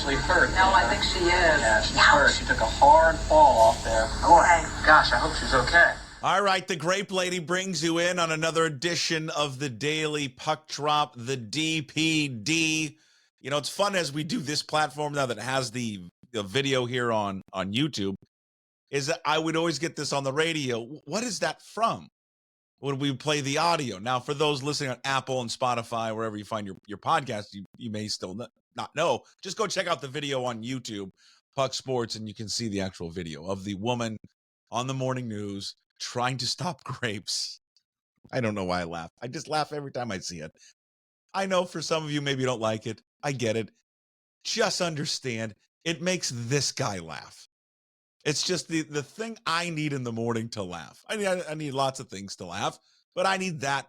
actually hurt. No, I think she is. Yeah, she's hurt. She took a hard fall off there. Boy, gosh, I hope she's okay. All right, the Grape Lady brings you in on another edition of the Daily Puck Drop, the DPD. You know, it's fun as we do this platform now that has the video here on YouTube, is that I would always get this on the radio. What is that from? When we play the audio. Now, for those listening on Apple and Spotify, wherever you find your podcast, you may still not know. Just go check out the video on YouTube, Puck Sports, and you can see the actual video of the woman on the morning news trying to stop grapes. I don't know why I laugh. I just laugh every time I see it. I know for some of you, maybe you don't like it. I get it. Just understand, it makes this guy laugh. It's just the thing I need in the morning to laugh. I need lots of things to laugh, but I need that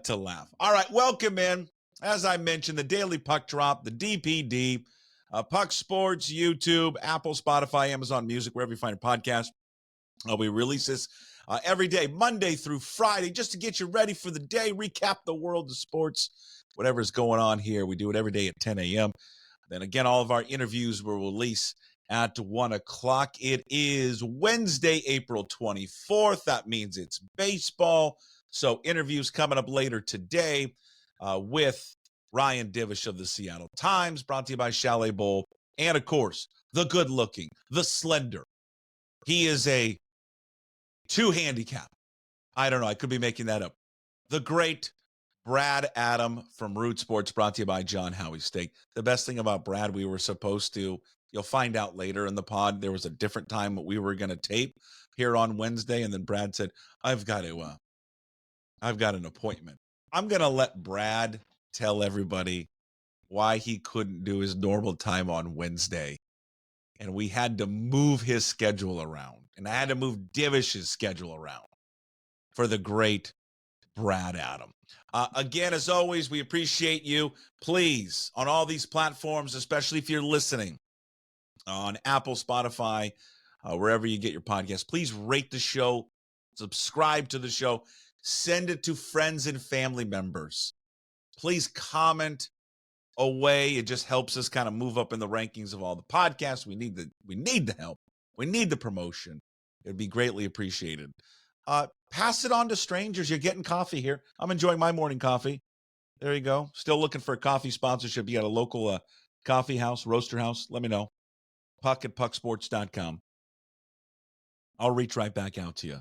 to laugh. All right, welcome in. As I mentioned, the Daily Puck Drop, the DPD, Puck Sports, YouTube, Apple, Spotify, Amazon Music, wherever you find a podcast. We release this every day, Monday through Friday, just to get you ready for the day, recap the world of sports, whatever's going on here. We do it every day at 10 a.m. Then again, all of our interviews will release at 1 o'clock. It is Wednesday, April 24th. That means it's baseball. So interviews coming up later today with Ryan Divish of the Seattle Times, brought to you by Chalet Bowl. And, of course, the good-looking, the slender. He is a two-handicap. I don't know. I could be making that up. The great Brad Adam from Root Sports, brought to you by John Howie Steak. The best thing about Brad, we were supposed to, you'll find out later in the pod, there was a different time that we were going to tape here on Wednesday, and then Brad said, I've got an appointment. I'm going to let Brad tell everybody why he couldn't do his normal time on Wednesday, and we had to move his schedule around, and I had to move Divish's schedule around for the great Brad Adam. Again, as always, we appreciate you. Please, on all these platforms, especially if you're listening on Apple, Spotify, wherever you get your podcast, please rate the show, subscribe to the show, send it to friends and family members. Please comment away. It just helps us kind of move up in the rankings of all the podcasts. We need the help. We need the promotion. It'd be greatly appreciated. Pass it on to strangers. You're getting coffee here. I'm enjoying my morning coffee. There you go. Still looking for a coffee sponsorship. You got a local coffee house, roaster house? Let me know. Puck at pucksports.com. I'll reach right back out to you.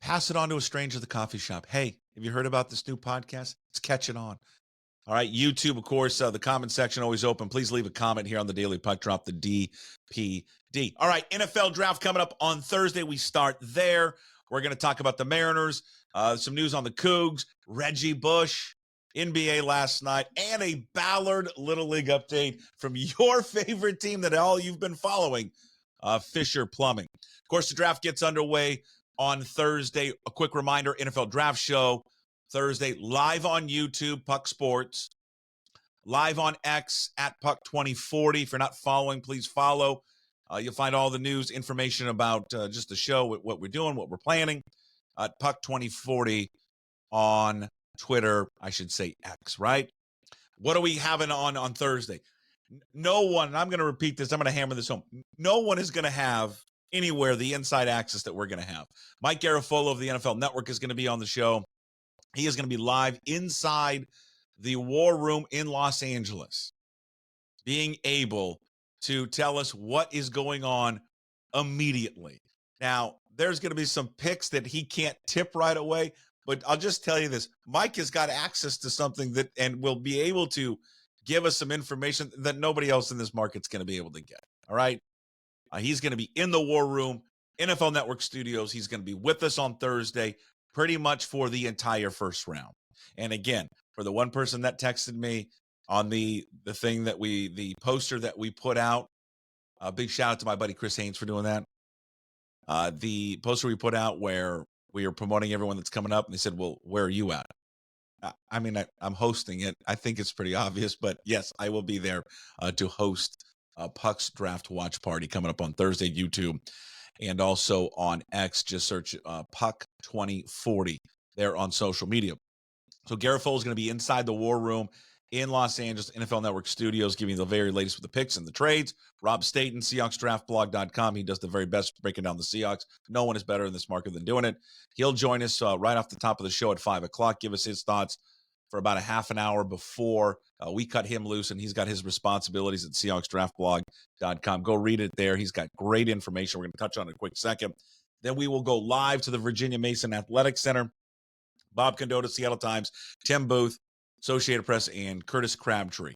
Pass it on to a stranger at the coffee shop. Hey, have you heard about this new podcast? It's catching on. All right, YouTube, of course, the comment section always open. Please leave a comment here on the Daily Puck Drop, the DPD. All right, NFL draft coming up on Thursday. We start there. We're going to talk about the Mariners, some news on the Cougs, Reggie Bush, NBA last night, and a Ballard Little League update from your favorite team that all you've been following, Fischer Plumbing. Of course, the draft gets underway on Thursday. A quick reminder, NFL Draft Show, Thursday, live on YouTube, Puck Sports, live on X at Puck 2040. If you're not following, please follow. You'll find all the news, information about just the show, what we're doing, what we're planning at Puck 2040 on Twitter, I should say X, right? What are we having on Thursday? No one, and I'm going to repeat this, I'm going to hammer this home. No one is going to have anywhere the inside access that we're going to have. Mike Garafolo of the NFL Network is going to be on the show. He is going to be live inside the War Room in Los Angeles, being able to tell us what is going on immediately. Now, there's going to be some picks that he can't tip right away, but I'll just tell you this. Mike has got access to something that, and will be able to give us some information that nobody else in this market's going to be able to get. All right? He's going to be in the War Room, NFL Network Studios. He's going to be with us on Thursday, pretty much for the entire first round. And again, for the one person that texted me on the thing that the poster that we put out, a big shout out to my buddy Chris Haynes for doing that. The poster we put out where we are promoting everyone that's coming up, and they said, well, where are you at? I'm hosting it. I think it's pretty obvious, but yes, I will be there to host Puck's Draft Watch Party coming up on Thursday, YouTube, and also on X. Just search Puck 2040 there on social media. So Garafolo is going to be inside the War Room, in Los Angeles, NFL Network Studios, giving you the very latest with the picks and the trades. Rob Staton, SeahawksDraftBlog.com. He does the very best breaking down the Seahawks. No one is better in this market than doing it. He'll join us right off the top of the show at 5 o'clock, give us his thoughts for about a half an hour before we cut him loose, and he's got his responsibilities at SeahawksDraftBlog.com. Go read it there. He's got great information. We're going to touch on it in a quick second. Then we will go live to the Virginia Mason Athletic Center. Bob Condotta, Seattle Times, Tim Booth, Associated Press, and Curtis Crabtree.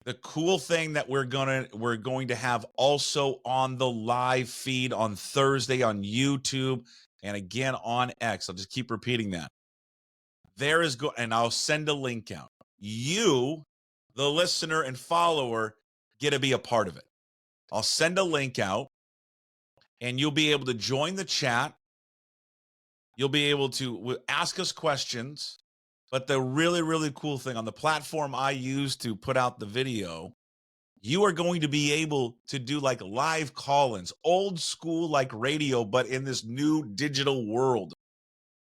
The cool thing that we're going to have also on the live feed on Thursday on YouTube and again on X. I'll just keep repeating that. And I'll send a link out. You, the listener and follower, get to be a part of it. I'll send a link out, and you'll be able to join the chat. You'll be able to ask us questions. But the really, really cool thing on the platform I use to put out the video, you are going to be able to do like live call-ins, old school like radio, but in this new digital world,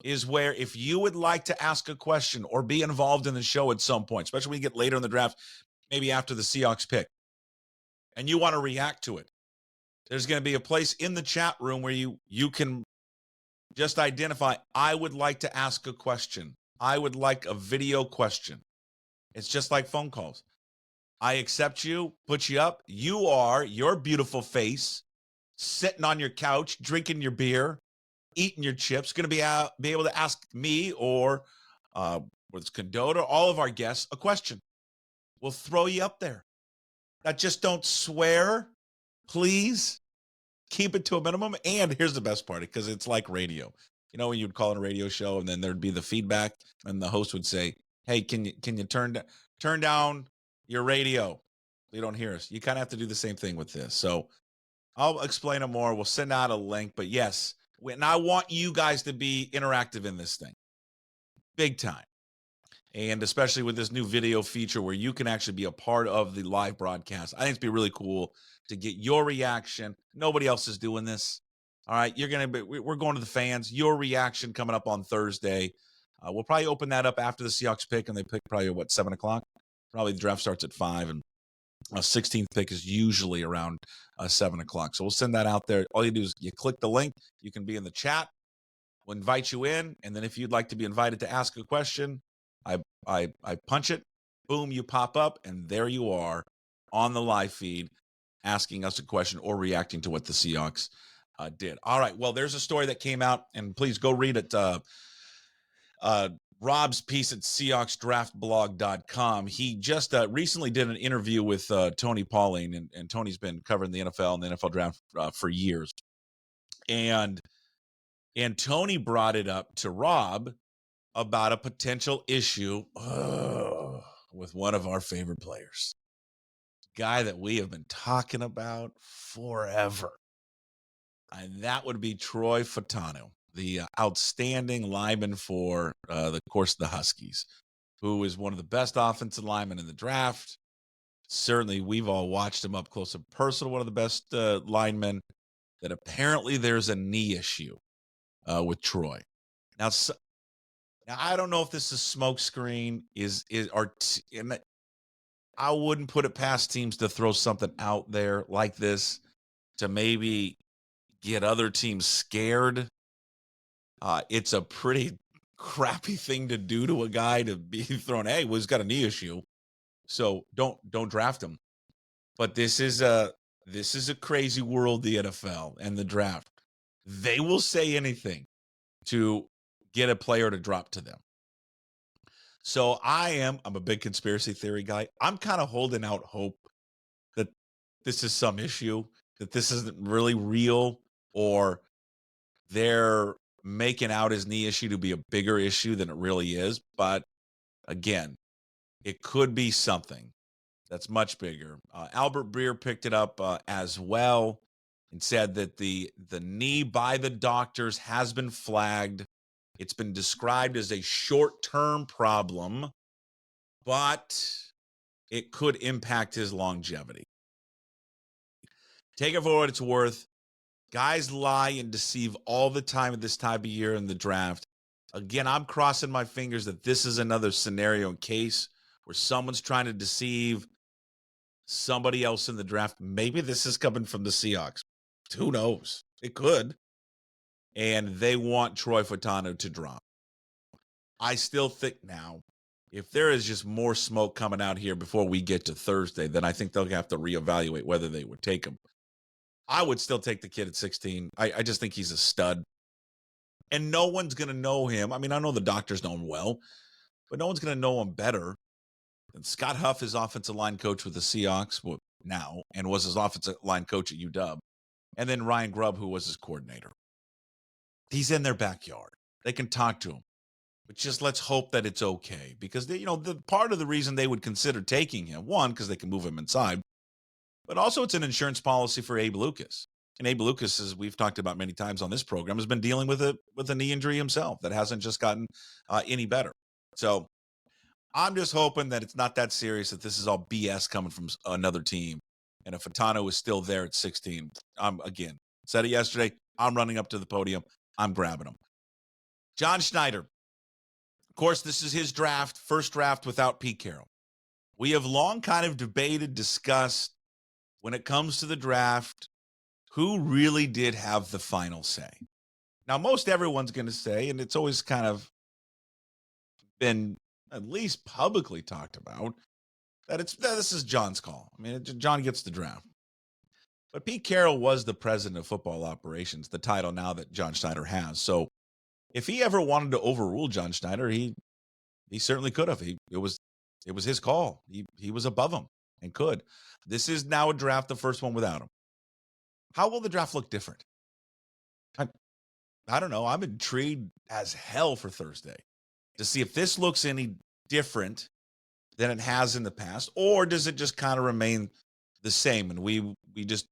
is where if you would like to ask a question or be involved in the show at some point, especially when you get later in the draft, maybe after the Seahawks pick, and you want to react to it, there's going to be a place in the chat room where you can just identify, I would like to ask a question. I would like a video question. It's just like phone calls. I accept you, put you up. You are your beautiful face, sitting on your couch, drinking your beer, eating your chips, going to be able to ask me or whether it's Condotta, all of our guests, a question. We'll throw you up there. Just don't swear, please. Keep it to a minimum. And here's the best part, because it's like radio. You know, when you'd call it a radio show and then there'd be the feedback and the host would say, hey, can you turn down your radio so you don't hear us? You kind of have to do the same thing with this. So I'll explain it more. We'll send out a link. But yes, and I want you guys to be interactive in this thing. Big time. And especially with this new video feature where you can actually be a part of the live broadcast. I think it'd be really cool to get your reaction. Nobody else is doing this. All right, we're going to the fans. Your reaction coming up on Thursday. We'll probably open that up after the Seahawks pick, and they pick probably, 7 o'clock? Probably the draft starts at 5, and 16th pick is usually around 7 o'clock. So we'll send that out there. All you do is you click the link. You can be in the chat. We'll invite you in, and then if you'd like to be invited to ask a question, I punch it. Boom, you pop up, and there you are on the live feed asking us a question or reacting to what the Seahawks did. All right. Well, there's a story that came out, and please go read it. Rob's piece at SeahawksDraftBlog.com. He just recently did an interview with Tony Pauling, and Tony's been covering the NFL and the NFL draft for years. And Tony brought it up to Rob about a potential issue with one of our favorite players, guy that we have been talking about forever. And that would be Troy Fautanu, the outstanding lineman for the Huskies, who is one of the best offensive linemen in the draft. Certainly, we've all watched him up close and personal, one of the best linemen. That apparently there's a knee issue with Troy. Now, I don't know if this is smokescreen. I wouldn't put it past teams to throw something out there like this to maybe get other teams scared. It's a pretty crappy thing to do to a guy, to be thrown, hey, well, he's got a knee issue, so don't draft him. But this is a crazy world, the NFL and the draft. They will say anything to get a player to drop to them. So I'm a big conspiracy theory guy. I'm kind of holding out hope that this is some issue, that this isn't really real, or they're making out his knee issue to be a bigger issue than it really is. But again, it could be something that's much bigger. Albert Breer picked it up as well and said that the knee by the doctors has been flagged. It's been described as a short-term problem, but it could impact his longevity. Take it for what it's worth. Guys lie and deceive all the time at this time of year in the draft. Again, I'm crossing my fingers that this is another scenario and case where someone's trying to deceive somebody else in the draft. Maybe this is coming from the Seahawks. Who knows? It could. And they want Troy Fautanu to drop. I still think now, if there is just more smoke coming out here before we get to Thursday, then I think they'll have to reevaluate whether they would take him. I would still take the kid at 16. I just think he's a stud. And no one's going to know him. I mean, I know the doctors know him well, but no one's going to know him better than Scott Huff, his offensive line coach with the Seahawks now, and was his offensive line coach at UW. And then Ryan Grubb, who was his coordinator. He's in their backyard. They can talk to him. But just let's hope that it's okay. Because, the part of the reason they would consider taking him, one, because they can move him inside, but also it's an insurance policy for Abe Lucas. And Abe Lucas, as we've talked about many times on this program, has been dealing with a knee injury himself that hasn't just gotten any better. So I'm just hoping that it's not that serious, that this is all BS coming from another team. And if Fautanu is still there at 16, again, said it yesterday, I'm running up to the podium. I'm grabbing him. John Schneider. Of course, this is his draft, first draft without Pete Carroll. We have long kind of debated, discussed, when it comes to the draft, who really did have the final say. Now, most everyone's going to say, and it's always kind of been at least publicly talked about, that this is John's call. I mean, John gets the draft. But Pete Carroll was the president of football operations, the title now that John Schneider has. So if he ever wanted to overrule John Schneider, he certainly could have. It was his call. He was above him and could. This is now a draft, the first one without him. How will the draft look different? I don't know. I'm intrigued as hell for Thursday to see if this looks any different than it has in the past, or does it just kind of remain the same and we just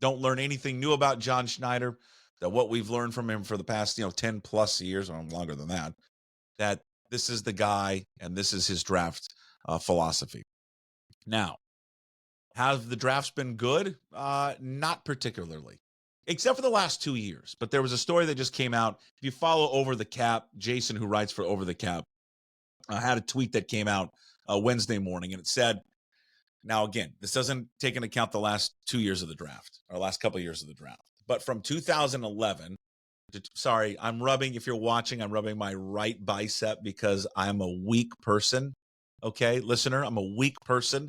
don't learn anything new about John Schneider, that what we've learned from him for the past 10 plus years, or longer than that this is the guy and this is his draft philosophy. Now, have the drafts been good? Not particularly, except for the last 2 years. But there was a story that just came out. If you follow Over the Cap, Jason, who writes for Over the Cap, had a tweet that came out Wednesday morning, and it said, now again, this doesn't take into account the last 2 years of the draft, or last couple of years of the draft, but from 2011, if you're watching, I'm rubbing my right bicep because I'm a weak person. Okay, listener, I'm a weak person.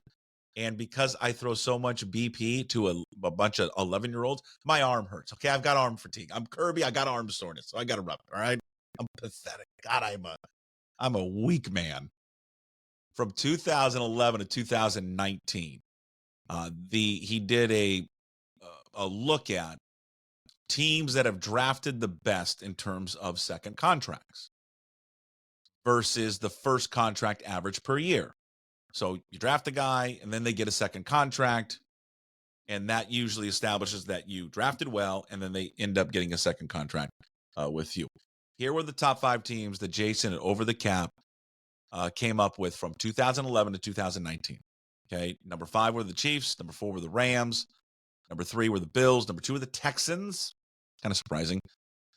And because I throw so much BP to a bunch of 11-year-olds, my arm hurts. Okay, I've got arm fatigue. I'm Kirby. I got arm soreness, so I got to rub it. All right, I'm pathetic. God, I'm a weak man. From 2011 to 2019, he did a look at teams that have drafted the best in terms of second contracts versus the first contract average per year. So you draft a guy, and then they get a second contract, and that usually establishes that you drafted well, and then they end up getting a second contract with you. Here were the top 5 teams that Jason at Over the Cap came up with from 2011 to 2019. Okay, number 5 were the Chiefs, number 4 were the Rams, number 3 were the Bills, number 2 were the Texans, kind of surprising,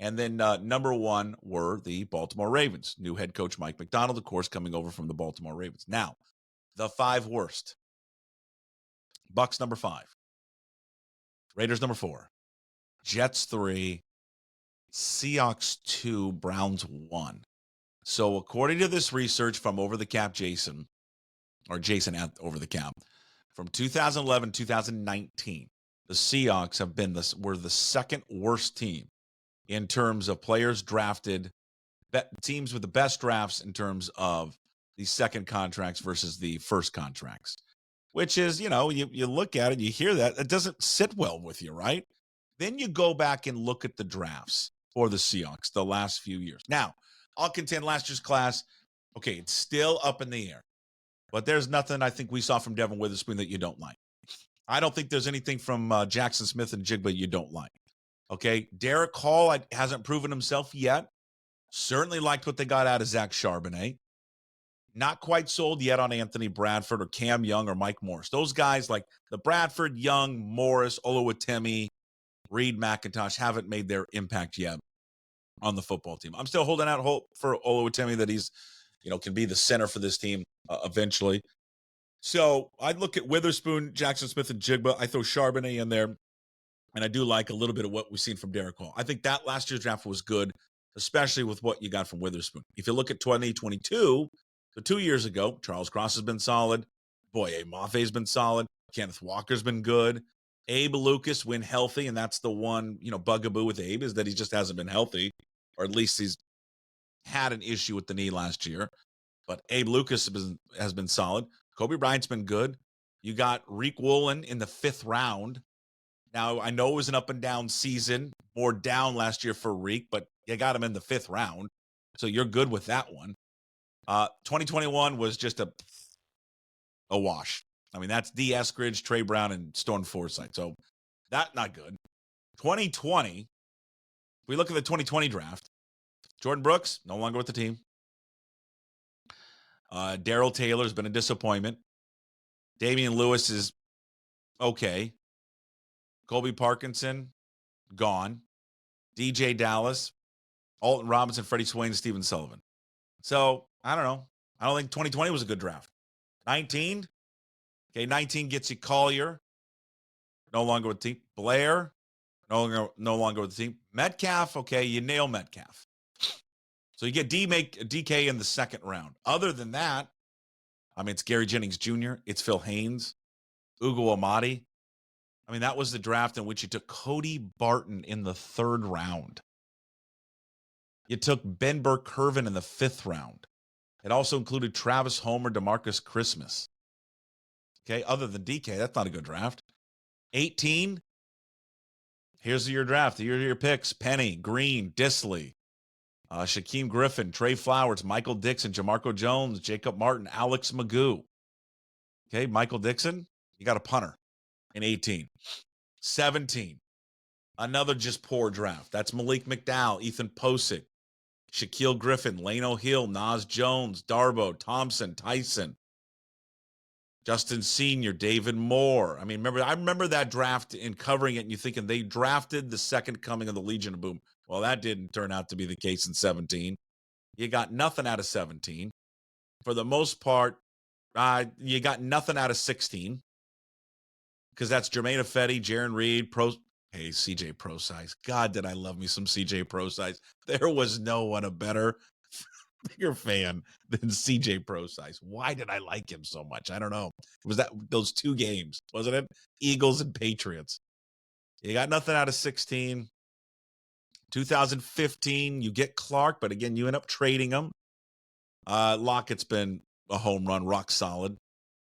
and then number 1 were the Baltimore Ravens. New head coach Mike Macdonald, of course, coming over from the Baltimore Ravens. Now, the 5 worst. Bucks number 5. Raiders number 4. Jets 3. Seahawks 2. Browns 1. So according to this research from Over the Cap Jason at Over the Cap, from 2011 to 2019, the Seahawks were the second worst team in terms of players drafted, teams with the best drafts in terms of the second contracts versus the first contracts, which is, you look at it, you hear that, it doesn't sit well with you, right? Then you go back and look at the drafts for the Seahawks the last few years. Now, I'll contend last year's class, okay, it's still up in the air, but there's nothing I think we saw from Devin Witherspoon that you don't like. I don't think there's anything from Jackson Smith and Jigba you don't like. Okay, Derek Hall hasn't proven himself yet. Certainly liked what they got out of Zach Charbonnet. Not quite sold yet on Anthony Bradford or Cam Young or Mike Morris. Those guys like the Bradford, Young, Morris, Oluwatimi, Reed McIntosh haven't made their impact yet on the football team. I'm still holding out hope for Oluwatimi that he's, can be the center for this team. eventually. So I'd look at Witherspoon, Jackson Smith, and Jigba. I throw Charbonnet in there. And I do like a little bit of what we've seen from Derek Hall. I think that last year's draft was good, especially with what you got from Witherspoon. If you look at 2022, so 2 years ago, Charles Cross has been solid. Boye Maffe's been solid. Kenneth Walker's been good. Abe Lucas, when healthy, and that's the one, bugaboo with Abe is that he just hasn't been healthy, or at least he's had an issue with the knee last year. But Abe Lucas has been solid. Kobe Bryant's been good. You got Reek Woolen in the 5th round. Now, I know it was an up-and-down season, more down last year for Reek, but you got him in the 5th round, so you're good with that one. 2021 was just a wash. I mean, that's D. Eskridge, Trey Brown, and Storm Forsythe, so that's not good. 2020, if we look at the 2020 draft, Jordan Brooks, no longer with the team. Darrell Taylor's been a disappointment. Damian Lewis is okay. Colby Parkinson, gone. DJ Dallas, Alton Robinson, Freddie Swain, and Steven Sullivan. So, I don't know. I don't think 2020 was a good draft. 19? Okay, 19 gets you Collier, no longer with the team. Blair, no longer with the team. Metcalf, okay, you nail Metcalf. So you get DK in the 2nd round. Other than that, I mean, it's Gary Jennings Jr., it's Phil Haynes, Ugo Amadi. I mean, that was the draft in which you took Cody Barton in the 3rd round. You took Ben Burke-Kirven in the 5th round. It also included Travis Homer, DeMarcus Christmas. Okay, other than DK, that's not a good draft. 18, here's your draft. Here are your picks. Penny, Green, Disley, Shaquem Griffin, Trey Flowers, Michael Dixon, Jamarco Jones, Jacob Martin, Alex Magoo. Okay, Michael Dixon, you got a punter in 18. 17, another just poor draft. That's Malik McDowell, Ethan Posick, Shaquille Griffin, Lane O'Hill, Nas Jones, Darbo, Thompson, Tyson, Justin Sr., David Moore. I mean, I remember that draft and covering it, and you thinking they drafted the second coming of the Legion of Boom. Well, that didn't turn out to be the case in 17. You got nothing out of 17. For the most part, you got nothing out of 16. Because that's Jermaine Ifedi, Jaron Reed, CJ Prosise. God, did I love me some CJ Prosise. There was no one a bigger fan than CJ Prosise. Why did I like him so much? I don't know. It was those 2 games, wasn't it? Eagles and Patriots. You got nothing out of 16. 2015, you get Clark, but again, you end up trading him. Lockett's been a home run, rock solid.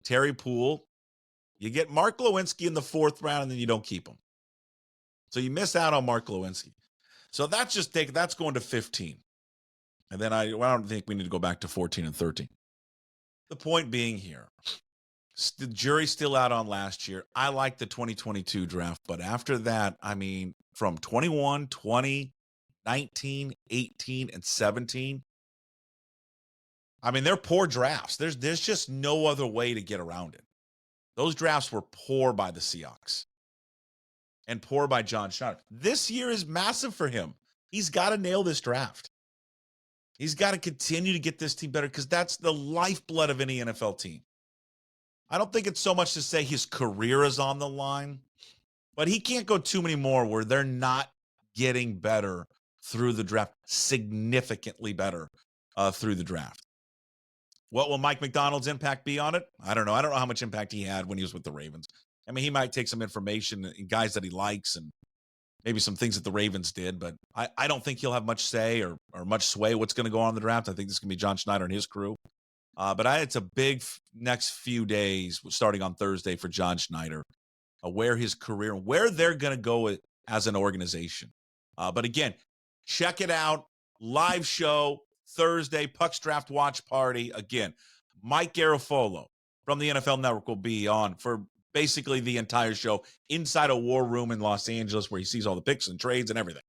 Terry Poole. You get Mark Lewinsky in the 4th round, and then you don't keep him. So you miss out on Mark Lewinsky. So that's going to 15. And then I don't think we need to go back to 14 and 13. The point being here, the jury's still out on last year. I like the 2022 draft, but after that, I mean, from 21, 20, 19, 18, and 17, I mean, they're poor drafts. There's just no other way to get around it. Those drafts were poor by the Seahawks and poor by John Schneider. This year is massive for him. He's got to nail this draft. He's got to continue to get this team better because that's the lifeblood of any NFL team. I don't think it's so much to say his career is on the line, but he can't go too many more where they're not getting better through the draft, significantly better through the draft. What will Mike Macdonald's impact be on it? I don't know. I don't know how much impact he had when he was with the Ravens. I mean, he might take some information and guys that he likes and maybe some things that the Ravens did, but I don't think he'll have much say or much sway what's going to go on in the draft. I think this is going to be John Schneider and his crew. But it's a big next few days starting on Thursday for John Schneider, where his career, where they're going to go as an organization. But again, check it out. Live show Thursday, Puck's Draft Watch Party. Again, Mike Garafolo from the NFL Network will be on for basically the entire show inside a war room in Los Angeles where he sees all the picks and trades and everything.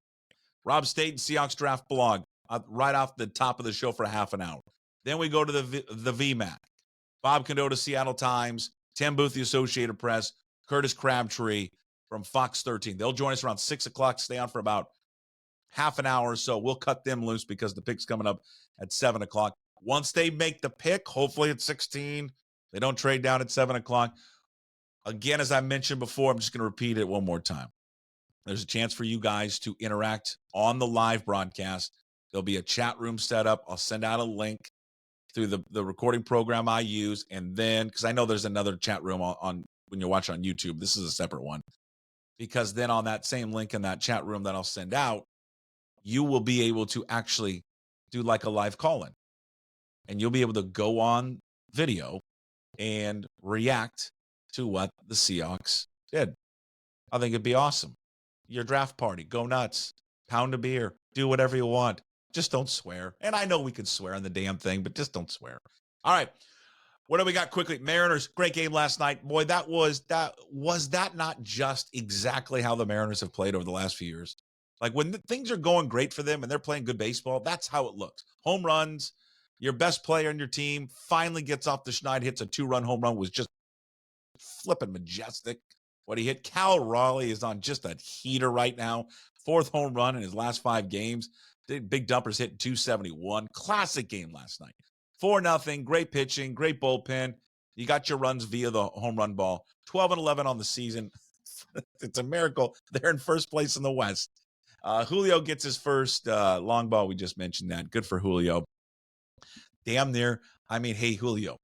Rob Staton, Seahawks Draft Blog, right off the top of the show for half an hour. Then we go to the VMAC. Bob Condotta, Seattle Times, Tim Booth, the Associated Press, Curtis Crabtree from Fox 13. They'll join us around 6 o'clock, stay on for about half an hour or so. We'll cut them loose because the pick's coming up at 7 o'clock. Once they make the pick, hopefully at 16, they don't trade down at 7 o'clock. Again, as I mentioned before, I'm just going to repeat it one more time. There's a chance for you guys to interact on the live broadcast. There'll be a chat room set up. I'll send out a link through the recording program I use. And then, because I know there's another chat room on when you're watching on YouTube. This is a separate one. Because then on that same link in that chat room that I'll send out, you will be able to actually do like a live call-in. And you'll be able to go on video and react to what the Seahawks did. I think it'd be awesome. Your draft party, go nuts, pound a beer, do whatever you want. Just don't swear. And I know we could swear on the damn thing, but just don't swear. All right. What do we got quickly? Mariners, great game last night. Boy, was that not just exactly how the Mariners have played over the last few years? Like when things are going great for them and they're playing good baseball, that's how it looks. Home runs, your best player on your team finally gets off the schneid, hits a 2-run home run, was just flipping majestic. What he hit. Cal Raleigh is on just a heater right now. 4th home run in his last 5 games. Big Dumpers hitting 271. Classic game last night. 4-0. Great pitching. Great bullpen. You got your runs via the home run ball. 12-11 on the season. It's a miracle. They're in first place in the West. Julio gets his first long ball. We just mentioned that. Good for Julio. Damn near. I mean, hey, Julio.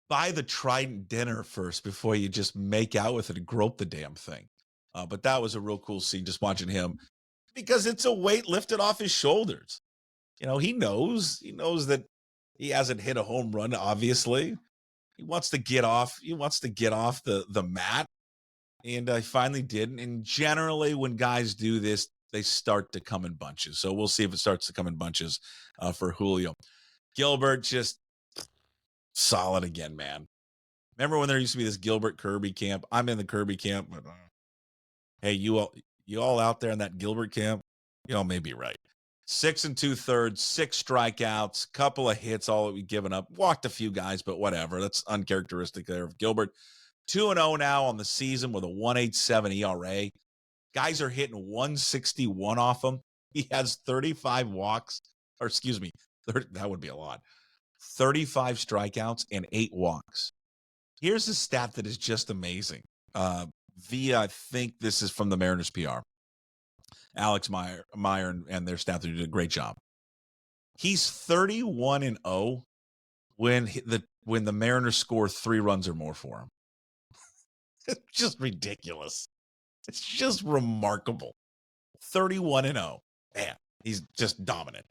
Buy the Trident dinner first before you just make out with it and grope the damn thing. But that was a real cool scene just watching him because it's a weight lifted off his shoulders. You know, he knows that he hasn't hit a home run, obviously. He wants to get off the mat. And I finally did. And generally when guys do this, they start to come in bunches. So we'll see if it starts to come in bunches for Julio. Gilbert just solid again, man. Remember when there used to be this Gilbert Kirby camp? I'm in the Kirby camp, but hey, you all out there in that Gilbert camp, you all may be right. 6 2/3, 6 strikeouts, couple of hits, all that we've given up. Walked a few guys, but whatever. That's uncharacteristic there of Gilbert. 2-0 now on the season with a 1.87 ERA. Guys are hitting 161 off him. He has 35 walks, or excuse me, that would be a lot. 35 strikeouts and 8 walks. Here's a stat that is just amazing. I think this is from the Mariners PR. Alex Meyer and their staff did a great job. He's 31-0 when the Mariners score 3 runs or more for him. It's just ridiculous. It's just remarkable. 31-0. Man, he's just dominant.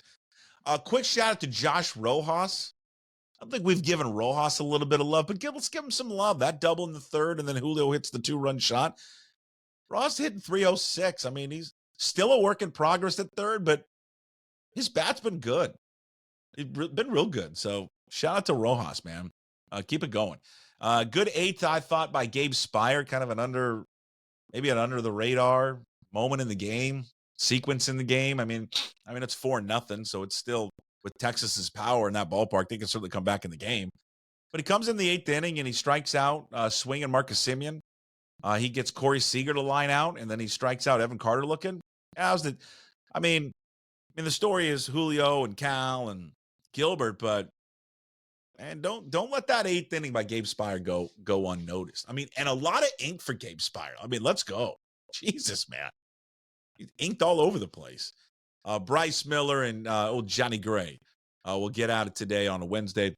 A quick shout out to Josh Rojas. I think we've given Rojas a little bit of love, but let's give him some love. That double in the 3rd, and then Julio hits the 2-run shot. Ross hitting 306. I mean, he's still a work in progress at 3rd, but his bat's been good. It's been real good. So shout out to Rojas, man. Keep it going. Good 8th, I thought, by Gabe Speier, kind of an under the radar moment in the game, sequence in the game. I mean, it's 4-0, so it's still with Texas's power in that ballpark, they can certainly come back in the game. But he comes in the 8th inning and he strikes out swinging Marcus Semien. He gets Corey Seager to line out, and then he strikes out Evan Carter looking. The story is Julio and Cal and Gilbert, but man, don't let that 8th inning by Gabe Speier go unnoticed. I mean, and a lot of ink for Gabe Speier. I mean, let's go. Jesus, man. He's inked all over the place. Bryce Miller and old Johnny Gray will get at it today on a Wednesday.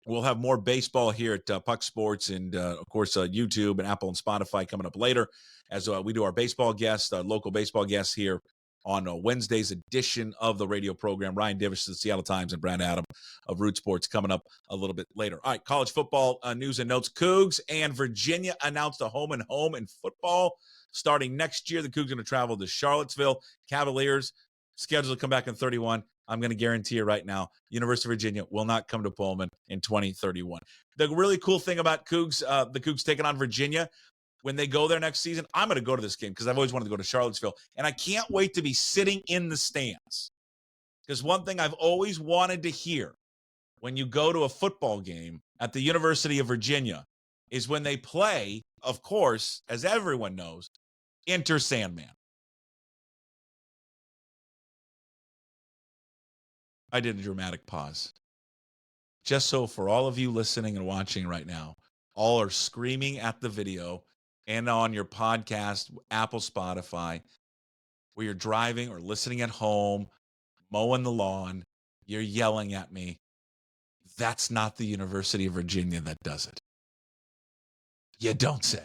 We'll have more baseball here at Puck Sports and, of course, YouTube and Apple and Spotify coming up later as we do our baseball guests, local baseball guests here on Wednesday's edition of the radio program. Ryan Divish of the Seattle Times and Brad Adam of Root Sports coming up a little bit later. All right, college football news and notes. Cougs and Virginia announced a home in football starting next year. The Cougs are going to travel to Charlottesville. Cavaliers scheduled to come back in 31. I'm going to guarantee you right now, University of Virginia will not come to Pullman in 2031. The really cool thing about Cougs, the Cougs taking on Virginia, when they go there next season, I'm going to go to this game because I've always wanted to go to Charlottesville, and I can't wait to be sitting in the stands. Because one thing I've always wanted to hear when you go to a football game at the University of Virginia is when they play, of course, as everyone knows, Enter Sandman. I did a dramatic pause. Just so for all of you listening and watching right now, all are screaming at the video and on your podcast, Apple, Spotify, where you're driving or listening at home, mowing the lawn, you're yelling at me. That's not the University of Virginia that does it. You don't say.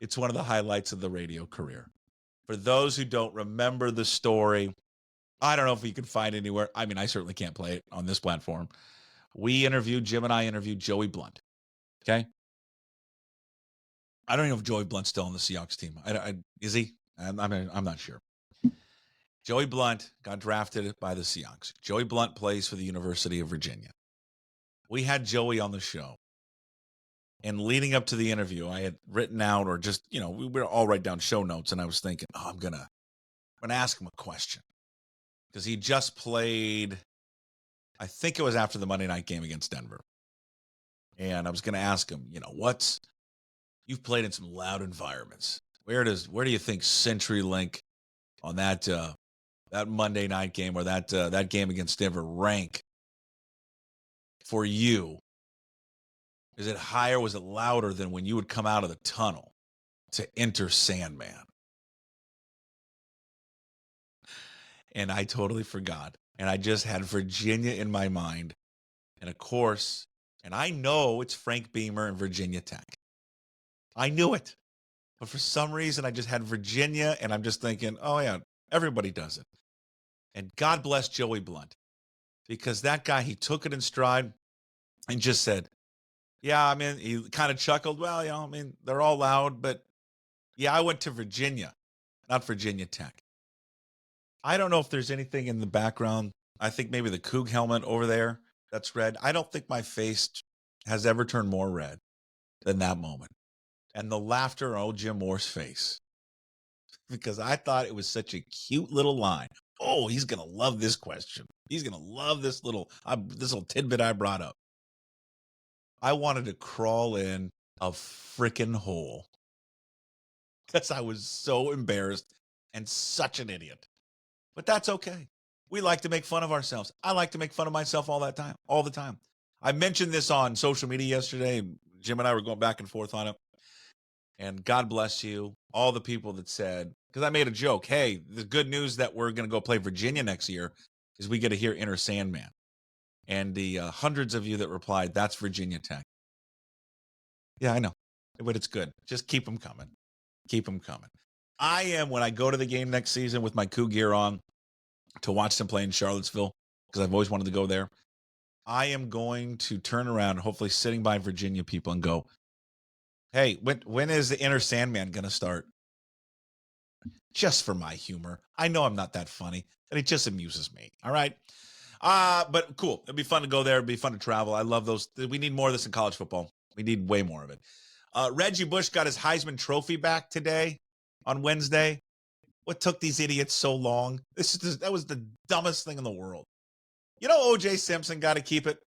It's one of the highlights of the radio career. For those who don't remember the story, I don't know if we can find it anywhere. I mean, I certainly can't play it on this platform. Jim and I interviewed Joey Blunt. Okay. I don't even know if Joey Blunt's still on the Seahawks team. Is he? I'm not sure. Joey Blunt got drafted by the Seahawks. Joey Blunt plays for the University of Virginia. We had Joey on the show. And leading up to the interview, I had written out, or just, we were all write down show notes, and I was thinking, I'm gonna ask him a question. Because he just played, I think it was after the Monday night game against Denver. And I was going to ask him, you've played in some loud environments. Where do you think CenturyLink on that Monday night game or that game against Denver rank for you? Is it higher? Was it louder than when you would come out of the tunnel to enter Sandman? And I totally forgot. And I just had Virginia in my mind. And of course, and I know it's Frank Beamer and Virginia Tech. I knew it. But for some reason, I just had Virginia, and I'm just thinking, oh, yeah, everybody does it. And God bless Joey Blunt. Because that guy, he took it in stride and just said, yeah, I mean, he kind of chuckled. Well, they're all loud, but yeah, I went to Virginia, not Virginia Tech. I don't know if there's anything in the background. I think maybe the Coug helmet over there that's red. I don't think my face has ever turned more red than that moment. And the laughter on old Jim Moore's face. Because I thought it was such a cute little line. Oh, he's going to love this question. He's going to love this little tidbit I brought up. I wanted to crawl in a freaking hole. Because I was so embarrassed and such an idiot. But that's okay. We like to make fun of ourselves. I like to make fun of myself all the time. I mentioned this on social media yesterday. Jim and I were going back and forth on it. And God bless you, all the people that said, because I made a joke, hey, the good news that we're going to go play Virginia next year is we get to hear Inner Sandman. And the hundreds of you that replied, that's Virginia Tech. Yeah, I know, but it's good. Just keep them coming. Keep them coming. I am, when I go to the game next season with my Coug gear on to watch them play in Charlottesville, because I've always wanted to go there, I am going to turn around, hopefully sitting by Virginia people, and go, hey, when is the Inner Sandman going to start? Just for my humor. I know I'm not that funny, and it just amuses me. All right? But cool. It'd be fun to go there. It'd be fun to travel. I love those. We need more of this in college football. We need way more of it. Reggie Bush got his Heisman Trophy back today on Wednesday. What took these idiots so long? That was the dumbest thing in the world. O.J. Simpson got to keep it.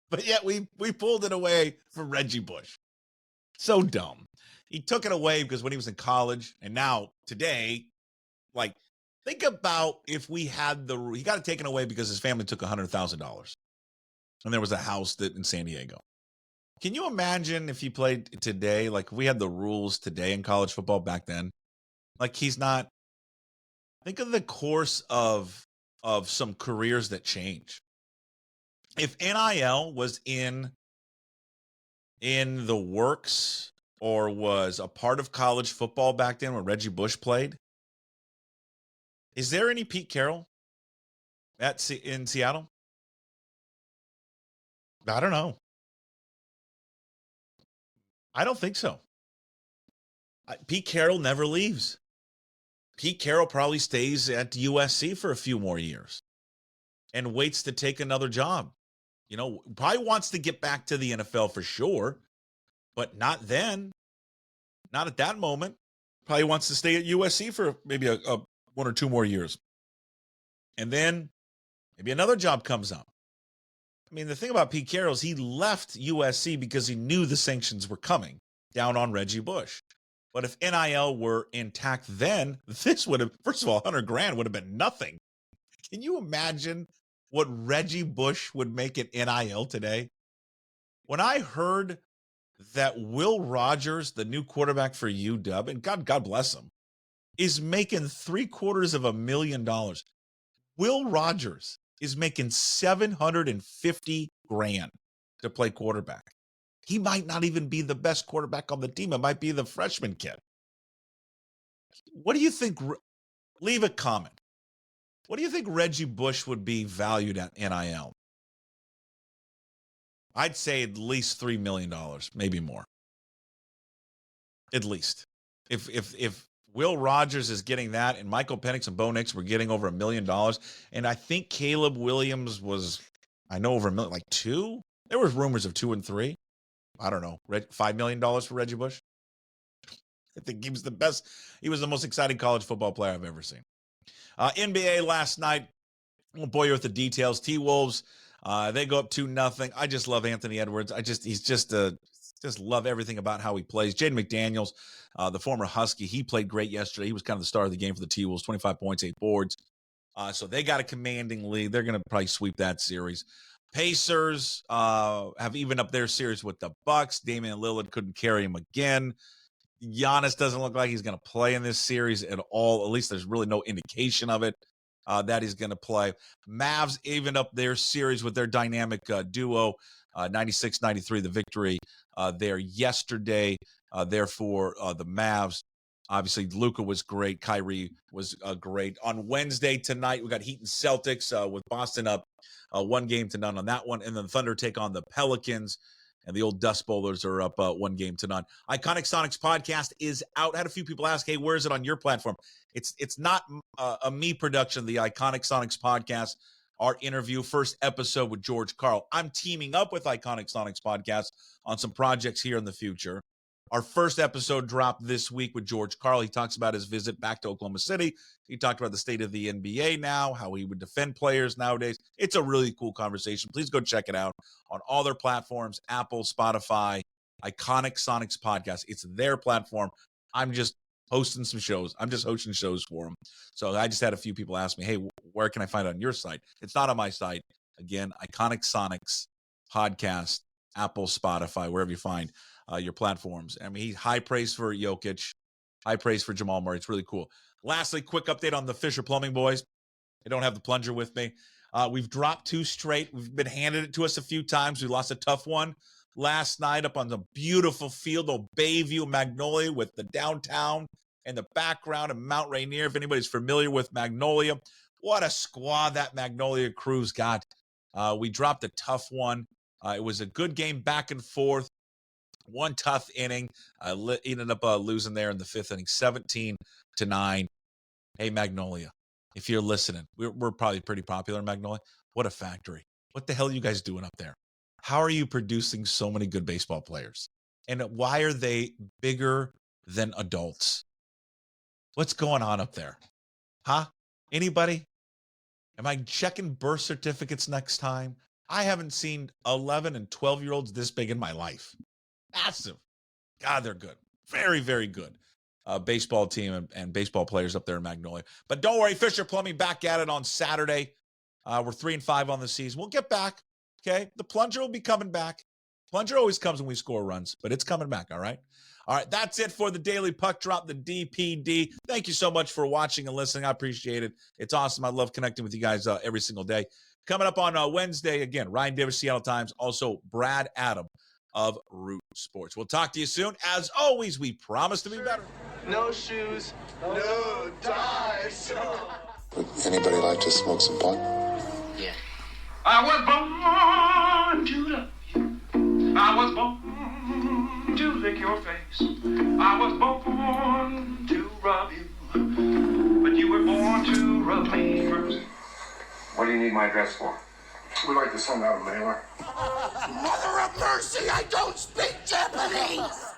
But yet we pulled it away from Reggie Bush. So dumb. He took it away because when he was in college, and now today, think about if we had he got it taken away because his family took $100,000. And there was a house in San Diego. Can you imagine if he played today, if we had the rules today in college football back then? He's not. Think of the course of some careers that change. If NIL was in the works or was a part of college football back then when Reggie Bush played, is there any Pete Carroll in Seattle? I don't know. I don't think so. Pete Carroll never leaves. Pete Carroll probably stays at USC for a few more years and waits to take another job. Probably wants to get back to the NFL for sure, but not then. Not at that moment. Probably wants to stay at USC for maybe a 1 or 2 more years. And then maybe another job comes up. The thing about Pete Carroll is he left USC because he knew the sanctions were coming down on Reggie Bush. But if NIL were intact then, this would have, first of all, $100,000 would have been nothing. Can you imagine what Reggie Bush would make at NIL today? When I heard that Will Rogers, the new quarterback for UW, and God bless him, is making $750,000. Will Rogers is making $750,000 to play quarterback. He might not even be the best quarterback on the team. It might be the freshman kid. What do you think? Leave a comment. What do you think Reggie Bush would be valued at NIL? I'd say at least $3 million, maybe more. At least. If Will Rogers is getting that and Michael Penix and Bo Nix were getting over $1 million, and I think Caleb Williams was, I know, over $1 million, like 2? There was rumors of 2 and 3. I don't know, $5 million for Reggie Bush. I think he was the best. He was the most exciting college football player I've ever seen. NBA last night, I won't bore you with the details. T-Wolves, they go up 2-0. I just love Anthony Edwards. He's just love everything about how he plays. Jaden McDaniels, the former Husky, he played great yesterday. He was kind of the star of the game for the T-Wolves, 25 points, 8 boards. So they got a commanding lead. They're going to probably sweep that series. Pacers have evened up their series with the Bucks. Damian Lillard couldn't carry him again. Giannis doesn't look like he's going to play in this series at all. At least there's really no indication of it that he's going to play. Mavs evened up their series with their dynamic duo, 96-93, the victory there yesterday. Therefore, the Mavs. Obviously, Luka was great. Kyrie was great. On Wednesday tonight, we got Heat and Celtics with Boston up 1-0 on that one. And then the Thunder take on the Pelicans. And the old Dust Bowlers are up 1-0. Iconic Sonics podcast is out. I had a few people ask, hey, where is it on your platform? It's not a me production, the Iconic Sonics podcast, our interview, first episode with George Karl. I'm teaming up with Iconic Sonics podcast on some projects here in the future. Our first episode dropped this week with George Karl. He talks about his visit back to Oklahoma City. He talked about the state of the NBA now, how he would defend players nowadays. It's a really cool conversation. Please go check it out on all their platforms, Apple, Spotify, Iconic Sonics podcast. It's their platform. I'm just hosting some shows. I'm just hosting shows for them. So I just had a few people ask me, hey, where can I find it on your site? It's not on my site. Again, Iconic Sonics podcast, Apple, Spotify, wherever you find your platforms. I mean, high praise for Jokic, high praise for Jamal Murray. It's really cool. Lastly, quick update on the Fischer Plumbing boys. I don't have the plunger with me. We've dropped 2 straight. We've been handed it to us a few times. We lost a tough one last night up on the beautiful field of Bayview, Magnolia, with the downtown and the background of Mount Rainier. If anybody's familiar with Magnolia, what a squad that Magnolia crew's got. We dropped a tough one. It was a good game back and forth. One tough inning, ended up losing there in the 5th inning, 17-9. Hey, Magnolia, if you're listening, we're probably pretty popular in Magnolia. What a factory. What the hell are you guys doing up there? How are you producing so many good baseball players? And why are they bigger than adults? What's going on up there? Huh? Anybody? Am I checking birth certificates next time? I haven't seen 11 and 12-year-olds this big in my life. Massive. God, they're good. Very, very good. Baseball team and baseball players up there in Magnolia. But don't worry, Fischer Plumbing back at it on Saturday. We're 3-5 on the season. We'll get back. Okay. The plunger will be coming back. Plunger always comes when we score runs, but it's coming back. All right. All right. That's it for the Daily Puck Drop, the DPD. Thank you so much for watching and listening. I appreciate it. It's awesome. I love connecting with you guys every single day. Coming up on Wednesday, again, Ryan Davis, Seattle Times, also Brad Adam of Root Sports. We'll talk to you soon. As always, we promise to be better. No shoes, no ties. Would anybody like to smoke some pot? Yeah. I was born to love you. I was born to lick your face. I was born to rub you. But you were born to rub me first. What do you need my address for? We'd like to send out a mailer. Mother of mercy, I don't speak Japanese!